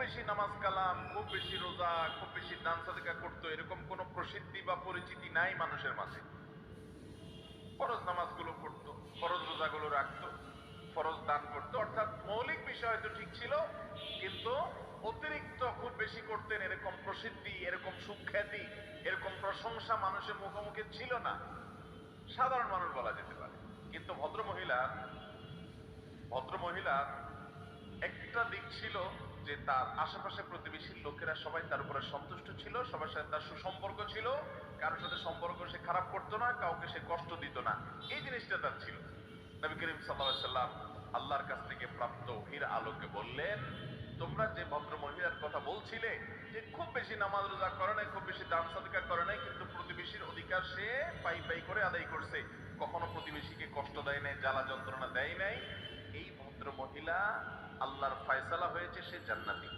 বেশি নামাজ কালাম, খুব বেশি রোজা, খুব বেশি দান সাদকা করতো, এরকম কোন প্রসিদ্ধি বা পরিচিতি নাই মানুষের মাঝে। ফরজ নামাজগুলো পড়তো, ফরজ রোজাগুলো রাখতো, ফরজ দান করতো, অর্থাৎ মৌলিক বিষয় তো ঠিক ছিল, কিন্তু অতিরিক্ত খুব বেশি করতেন এরকম প্রসিদ্ধি, এরকম সুখ্যাতি, এরকম প্রশংসা মানুষের মুখোমুখি ছিল না। সাধারণ মানুষ বলা যেতে পারে। কিন্তু ভদ্র মহিলা একটা দিক ছিল যে তার আশেপাশে প্রতিবেশীর লোকেরা সবাই তার উপরে সন্তুষ্ট ছিল, সবার সাথে তার সুসম্পর্ক ছিল, কারোর সাথে সম্পর্ক সে খারাপ করতো না, কাউকে সে কষ্ট দিত না। এই জিনিসটা তার ছিল। নবী করিম সাল্লাল্লাহু আলাইহি সাল্লাম আল্লাহর কাছ থেকে প্রাপ্ত ওহীর আলোকে বললেন, তোমরা যে ভদ্র মহিলার কথা বলছিলে, যে খুব বেশি নামাজ রোজা করে নাই, খুব বেশি দান সাদকা করে নাই, কিন্তু প্রতিবেশীর অধিকার সে পাই পাই করে আদায় করছে, কখনো প্রতিবেশীকে কষ্ট দেয় নাই, জ্বালা যন্ত্রণা দেয় নাই, এই ভদ্র মহিলা আল্লাহর ফয়সালা হয়েছে সে জান্নাতি।